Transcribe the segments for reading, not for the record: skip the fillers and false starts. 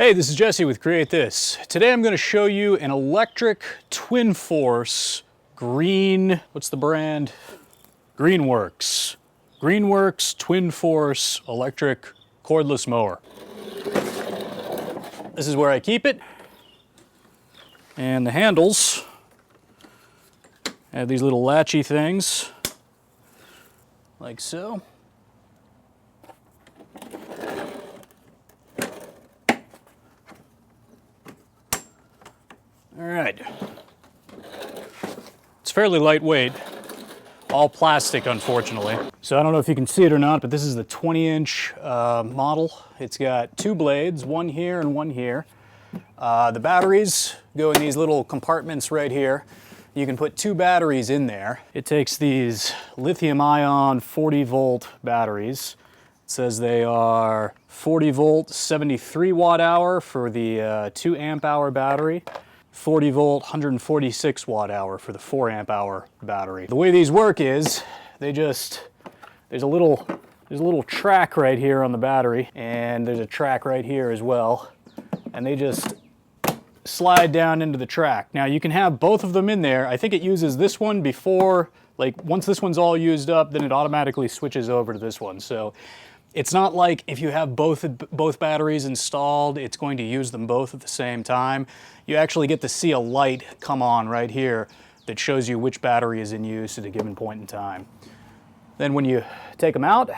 Hey, this is Jesse with Create This. Today I'm going to show you an electric Twin Force what's the brand? Greenworks. Greenworks Twin Force electric cordless mower. This is where I keep it. And the handles have these little latchy things, like so. All right. It's fairly lightweight, all plastic, unfortunately. So I don't know if you can see it or not, but this is the 20-inch model. It's got two blades, one here and one here. The batteries go in these little compartments right here. You can put two batteries in there. It takes these lithium-ion 40-volt batteries. It says they are 40-volt, 73 watt-hour for the 2 amp-hour battery. 40 volt, 146 watt hour for the 4 amp hour battery. The way these work is there's a little track right here on the battery, and there's a track right here as well, and they just slide down into the track. Now you can have both of them in there. I think it uses this one before, like once this one's all used up, then it automatically switches over to this one. So it's not like if you have both batteries installed, it's going to use them both at the same time. You actually get to see a light come on right here that shows you which battery is in use at a given point in time. Then when you take them out,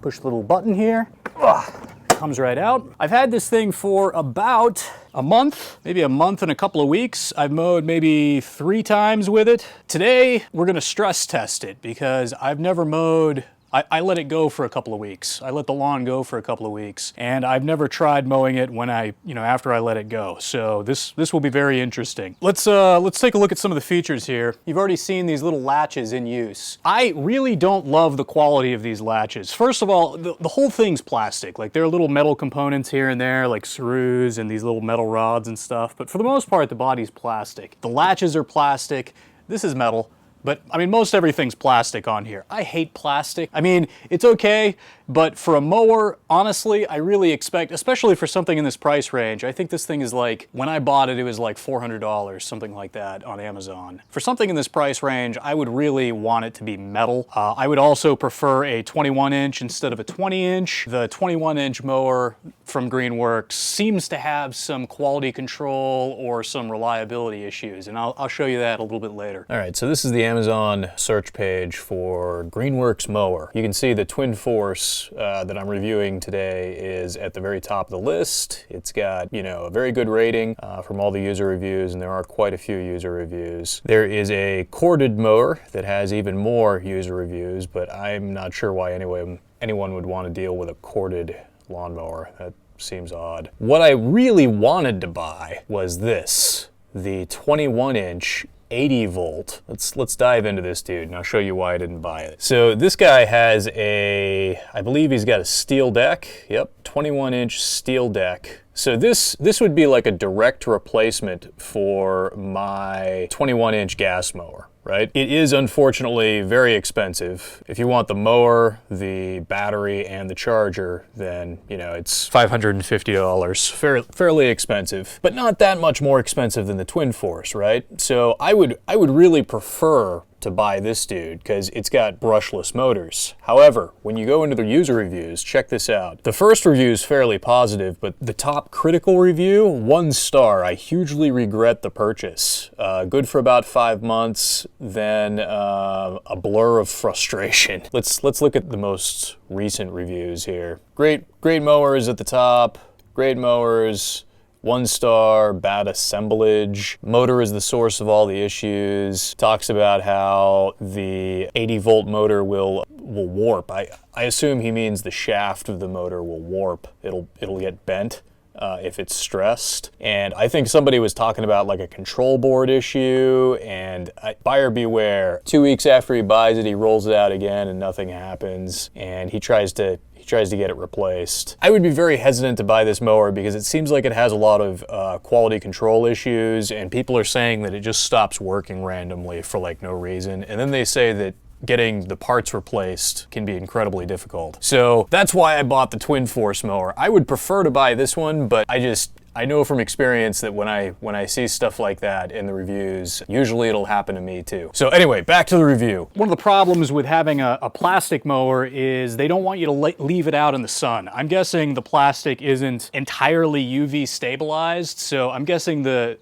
push the little button here, it comes right out. I've had this thing for about a month, maybe a month and a couple of weeks. I've mowed maybe 3 times with it. Today, we're gonna stress test it because I've never mowed. I let it go for a couple of weeks. I let the lawn go for a couple of weeks, and I've never tried mowing it when after I let it go. So this will be very interesting. Let's take a look at some of the features here. You've already seen these little latches in use. I really don't love the quality of these latches. First of all, the whole thing's plastic. Like there are little metal components here and there, like screws and these little metal rods and stuff. But for the most part, the body's plastic. The latches are plastic. This is metal. But, I mean, most everything's plastic on here. I hate plastic. I mean, it's okay, but for a mower, honestly, I really expect, especially for something in this price range, I think this thing is like, when I bought it, it was like $400, something like that on Amazon. For something in this price range, I would really want it to be metal. I would also prefer a 21-inch instead of a 20-inch. The 21-inch mower from Greenworks seems to have some quality control or some reliability issues, and I'll show you that a little bit later. All right, so this is the Amazon search page for Greenworks mower. You can see the Twin Force that I'm reviewing today is at the very top of the list. It's got, a very good rating from all the user reviews, and there are quite a few user reviews. There is a corded mower that has even more user reviews, but I'm not sure why anyone would want to deal with a corded lawnmower. That seems odd. What I really wanted to buy was this, the 21-inch 80 volt. Let's dive into this dude and I'll show you why I didn't buy it. So this guy has I believe he's got a steel deck. Yep, 21-inch steel deck. So this would be like a direct replacement for my 21-inch gas mower, right? It is unfortunately very expensive. If you want the mower, the battery, and the charger, then, it's $550. Fairly expensive, but not that much more expensive than the Twin Force, right? So I would really prefer to buy this dude because it's got brushless motors. However, when you go into the user reviews, check this out. The first review is fairly positive, but the top critical review, 1 star. I hugely regret the purchase. Good for about 5 months, then a blur of frustration. Let's look at the most recent reviews here. Great mowers at the top. Great mowers. 1 star, bad assemblage. Motor is the source of all the issues. Talks about how the 80 volt motor will warp. I assume he means the shaft of the motor will warp. It'll get bent if it's stressed. And I think somebody was talking about like a control board issue, and buyer beware. 2 weeks after he buys it, he rolls it out again and nothing happens, and he tries to get it replaced. I would be very hesitant to buy this mower because it seems like it has a lot of quality control issues, and people are saying that it just stops working randomly for like no reason. And then they say that getting the parts replaced can be incredibly difficult. So that's why I bought the Twin Force mower. I would prefer to buy this one, but I know from experience that when I see stuff like that in the reviews, usually it'll happen to me too. So anyway, back to the review. One of the problems with having a plastic mower is they don't want you to leave it out in the sun. I'm guessing the plastic isn't entirely UV stabilized, so I'm guessing the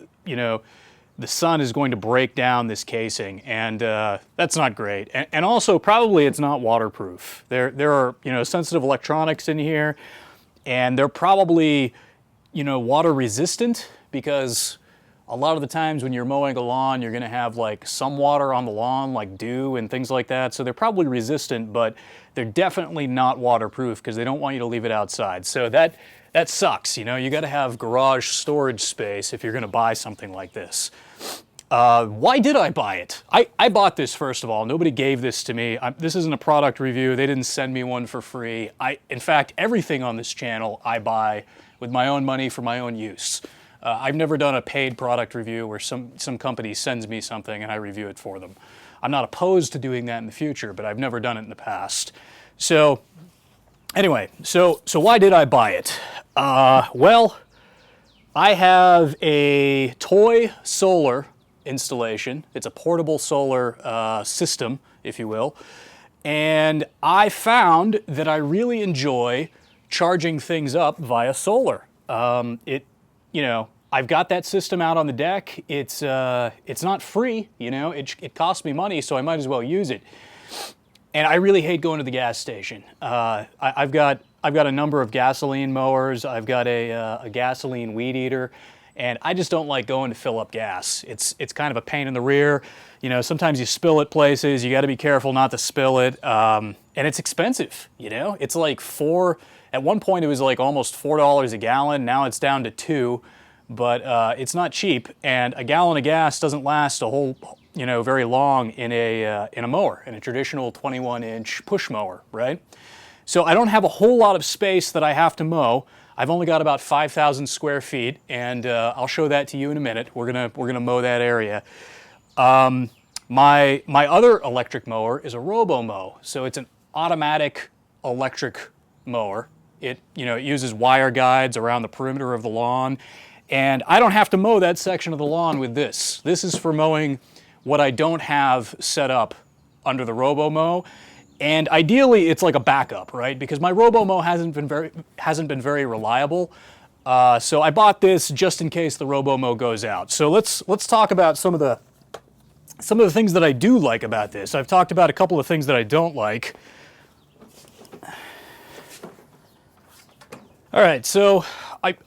sun is going to break down this casing, and that's not great. And also, probably it's not waterproof. There are, sensitive electronics in here, and they're probably, water resistant, because a lot of the times when you're mowing a lawn, you're gonna have like some water on the lawn, like dew and things like that. So they're probably resistant, but they're definitely not waterproof because they don't want you to leave it outside. So that sucks, you gotta have garage storage space if you're gonna buy something like this. Why did I buy it? I bought this, first of all. Nobody gave this to me. This isn't a product review. They didn't send me one for free. In fact, everything on this channel I buy with my own money for my own use. I've never done a paid product review where some company sends me something and I review it for them. I'm not opposed to doing that in the future, but I've never done it in the past. So anyway, so why did I buy it? Well, I have a toy solar installation. It's a portable solar system, if you will. And I found that I really enjoy charging things up via solar. I've got that system out on the deck. It's not free, it costs me money, so I might as well use it. And I really hate going to the gas station. I've got a number of gasoline mowers. I've got a gasoline weed eater, and I just don't like going to fill up gas. It's kind of a pain in the rear. Sometimes you spill it places. You got to be careful not to spill it, and it's expensive. It's like at one point it was like almost $4 a gallon. Now it's down to $2, but it's not cheap. And a gallon of gas doesn't last a whole, very long in a mower, in a traditional 21-inch push mower, right? So I don't have a whole lot of space that I have to mow. I've only got about 5,000 square feet, and I'll show that to you in a minute. We're gonna mow that area. My other electric mower is a robo-mow, so it's an automatic electric mower. It uses wire guides around the perimeter of the lawn, and I don't have to mow that section of the lawn with this. This is for mowing what I don't have set up under the robo-mow. And ideally, it's like a backup, right? Because my robo-mow hasn't been very reliable. So I bought this just in case the robo-mow goes out. So let's talk about some of the things that I do like about this. I've talked about a couple of things that I don't like. All right, so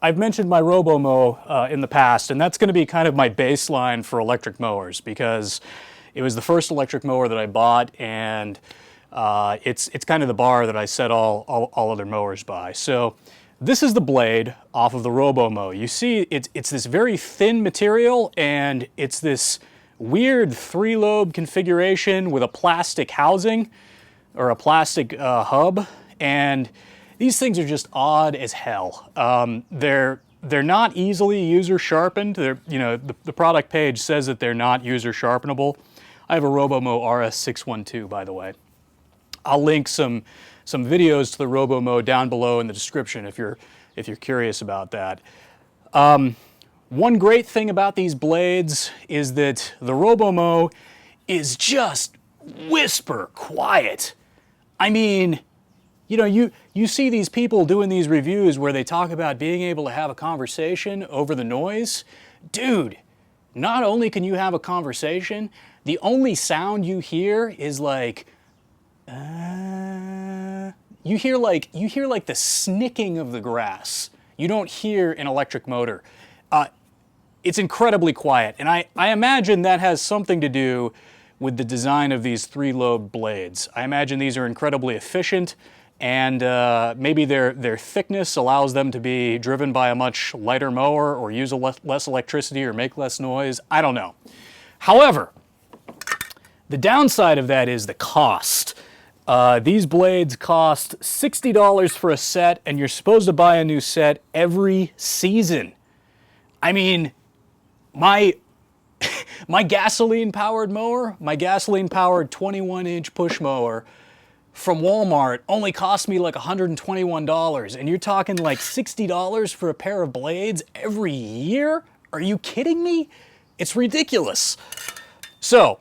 I've mentioned my robo-mow in the past, and that's going to be kind of my baseline for electric mowers, because it was the first electric mower that I bought, and it's kind of the bar that I set all other mowers by. So this is the blade off of the robo-mow. You see, it's this very thin material, and it's this weird 3-lobe configuration with a plastic housing or a plastic hub, and these things are just odd as hell. They're not easily user sharpened. The product page says that they're not user sharpenable. I have a robo-mow RS612, by the way. I'll link some videos to the robo-mow down below in the description if you're curious about that. One great thing about these blades is that the robo-mow is just whisper quiet. I mean, you see these people doing these reviews where they talk about being able to have a conversation over the noise. Dude, not only can you have a conversation, the only sound you hear is like, you hear like the snicking of the grass. You don't hear an electric motor. It's incredibly quiet, and I imagine that has something to do with the design of these 3-lobe blades. I imagine these are incredibly efficient, and maybe their thickness allows them to be driven by a much lighter mower or use less electricity or make less noise. I don't know. However, the downside of that is the cost. These blades cost $60 for a set, and you're supposed to buy a new set every season. I mean, My gasoline-powered mower, my gasoline-powered 21-inch push mower from Walmart only cost me like $121, and you're talking like $60 for a pair of blades every year? Are you kidding me? It's ridiculous. So,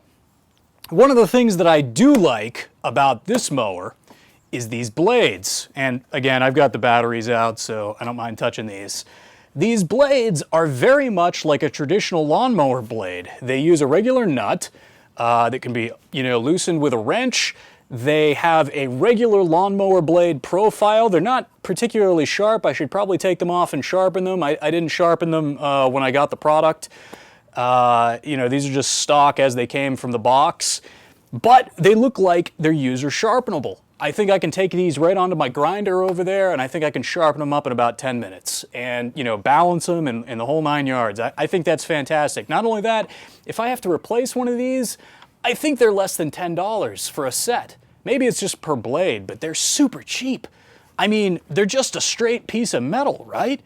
one of the things that I do like about this mower is these blades. And again, I've got the batteries out, so I don't mind touching these. These blades are very much like a traditional lawnmower blade. They use a regular nut that can be, loosened with a wrench. They have a regular lawnmower blade profile. They're not particularly sharp. I should probably take them off and sharpen them. I didn't sharpen them when I got the product. These are just stock as they came from the box. But they look like they're user sharpenable. I think I can take these right onto my grinder over there, and I think I can sharpen them up in about 10 minutes and, balance them and the whole 9 yards. I think that's fantastic. Not only that, if I have to replace one of these, I think they're less than $10 for a set. Maybe it's just per blade, but they're super cheap. I mean, they're just a straight piece of metal, right?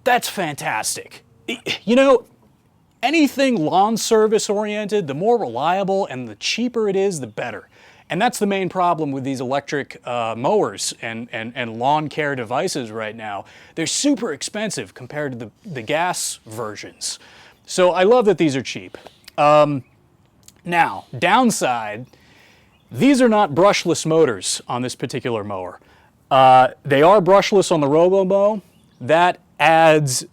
That's fantastic. Anything lawn service oriented, the more reliable and the cheaper it is, the better. And that's the main problem with these electric mowers and lawn care devices right now. They're super expensive compared to the gas versions. So I love that these are cheap. Now, downside, these are not brushless motors on this particular mower. They are brushless on the RoboMow. That adds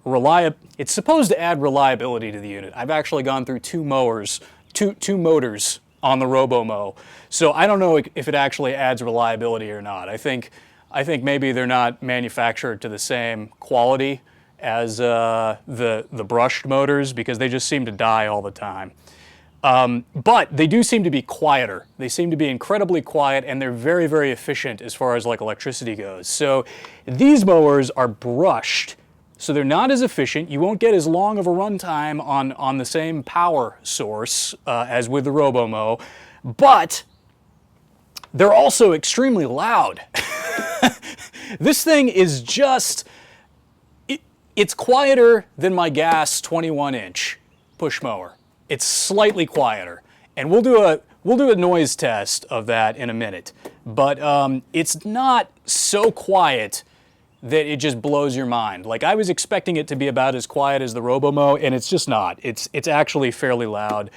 it's supposed to add reliability to the unit. I've actually gone through two motors on the RoboMow. So I don't know if it actually adds reliability or not. I think maybe they're not manufactured to the same quality as the brushed motors, because they just seem to die all the time. But they do seem to be quieter. They seem to be incredibly quiet, and they're very, very efficient as far as like electricity goes. So these mowers are brushed, so they're not as efficient. You won't get as long of a runtime on the same power source as with the RoboMow, but they're also extremely loud. This thing is just, it's quieter than my gas 21-inch push mower. It's slightly quieter, and we'll do a noise test of that in a minute. But it's not so quiet that it just blows your mind. Like, I was expecting it to be about as quiet as the RoboMow, and it's just not. It's actually fairly loud.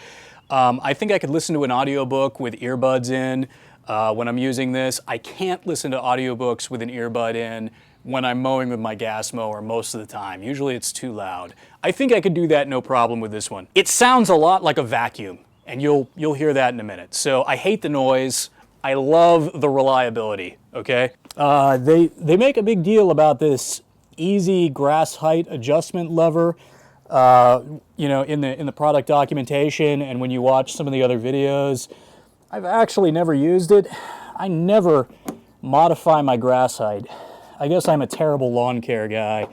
I think I could listen to an audiobook with earbuds in when I'm using this. I can't listen to audiobooks with an earbud in when I'm mowing with my gas mower most of the time. Usually it's too loud. I think I could do that no problem with this one. It sounds a lot like a vacuum, and you'll hear that in a minute. So I hate the noise. I love the reliability, okay? They make a big deal about this easy grass height adjustment lever, in the product documentation, and when you watch some of the other videos. I've actually never used it. I never modify my grass height. I guess I'm a terrible lawn care guy.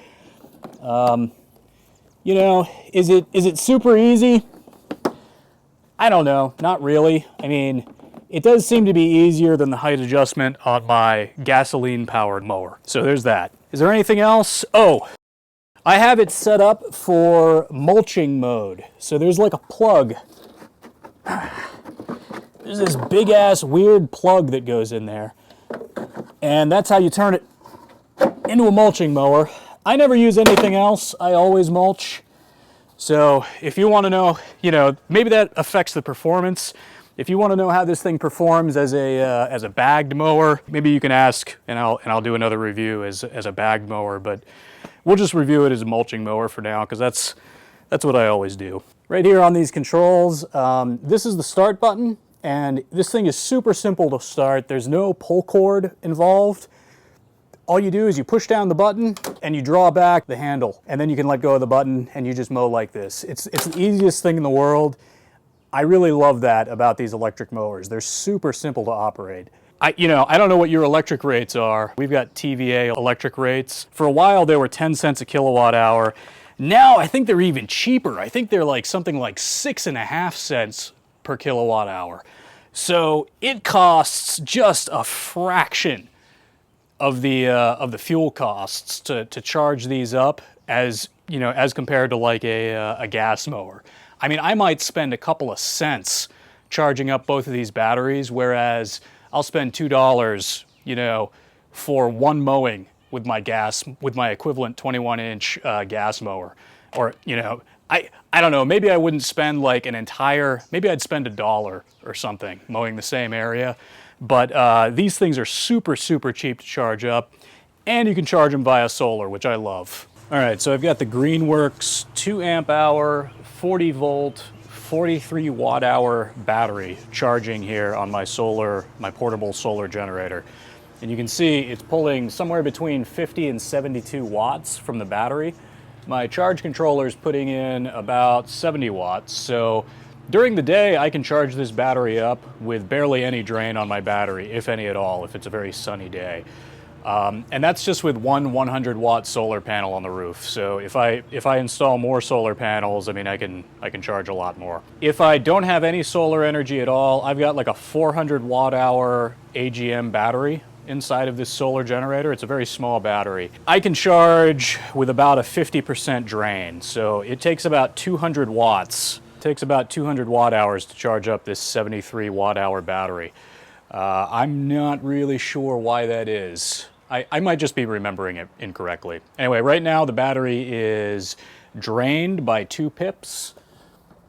Is it super easy? I don't know, not really. I mean, it does seem to be easier than the height adjustment on my gasoline-powered mower. So there's that. Is there anything else? Oh, I have it set up for mulching mode. So there's like a plug. There's this big-ass weird plug that goes in there. And that's how you turn it into a mulching mower. I never use anything else. I always mulch. So if you want to know, maybe that affects the performance. If you want to know how this thing performs as a bagged mower, maybe you can ask, and I'll do another review as a bagged mower. But we'll just review it as a mulching mower for now, because that's what I always do. Right here on these controls, this is the start button, and this thing is super simple to start. There's no pull cord involved. All you do is you push down the button and you draw back the handle, and then you can let go of the button and you just mow like this. It's the easiest thing in the world. I really love that about these electric mowers. They're super simple to operate. I don't know what your electric rates are. We've got TVA electric rates. For a while they were 10 cents a kilowatt hour. Now I think they're even cheaper. I think they're like something like 6.5 cents per kilowatt hour. So it costs just a fraction of the fuel costs to charge these up as compared to like a gas mower. I mean, I might spend a couple of cents charging up both of these batteries, whereas I'll spend $2, you know, for one mowing with my equivalent 21-inch gas mower. Or, you know, I don't know, maybe I wouldn't spend like maybe I'd spend $1 or something mowing the same area. But these things are super, super cheap to charge up, and you can charge them via solar, which I love. All right, so I've got the Greenworks 2 amp hour, 40 volt, 43 watt hour battery charging here on my portable solar generator. And you can see it's pulling somewhere between 50 and 72 watts from the battery. My charge controller is putting in about 70 watts. So during the day, I can charge this battery up with barely any drain on my battery, if any at all, if it's a very sunny day. And that's just with one 100-watt solar panel on the roof. So if I install more solar panels, I mean, I can charge a lot more. If I don't have any solar energy at all, I've got like a 400 watt-hour AGM battery inside of this solar generator. It's a very small battery. I can charge with about a 50% drain. So it takes about 200 watts. It takes about 200 watt hours to charge up this 73 watt hour battery. I'm not really sure why that is. I might just be remembering it incorrectly. Anyway, right now the battery is drained by 2 pips.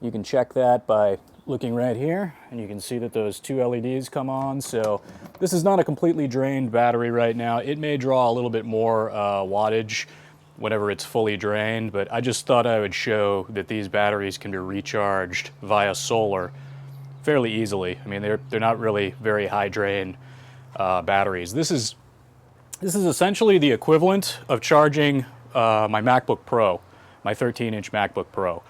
You can check that by looking right here, and you can see that those 2 LEDs come on. So this is not a completely drained battery right now. It may draw a little bit more wattage whenever it's fully drained, but I just thought I would show that these batteries can be recharged via solar fairly easily. I mean, they're not really very high drain batteries. This is essentially the equivalent of charging my MacBook Pro, my 13-inch MacBook Pro.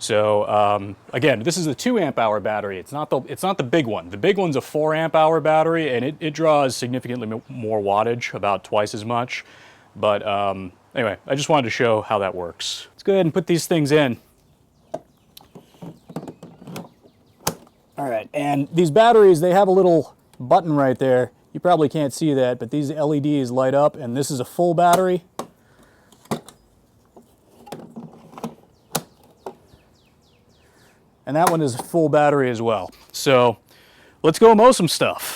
So again, this is a 2 amp hour battery. It's not the big one. The big one's a 4 amp hour battery, and it draws significantly more wattage, about twice as much. But anyway, I just wanted to show how that works. Let's go ahead and put these things in. All right, and these batteries, they have a little button right there. You probably can't see that, but these LEDs light up, and this is a full battery. And that one is a full battery as well. So let's go mow some stuff.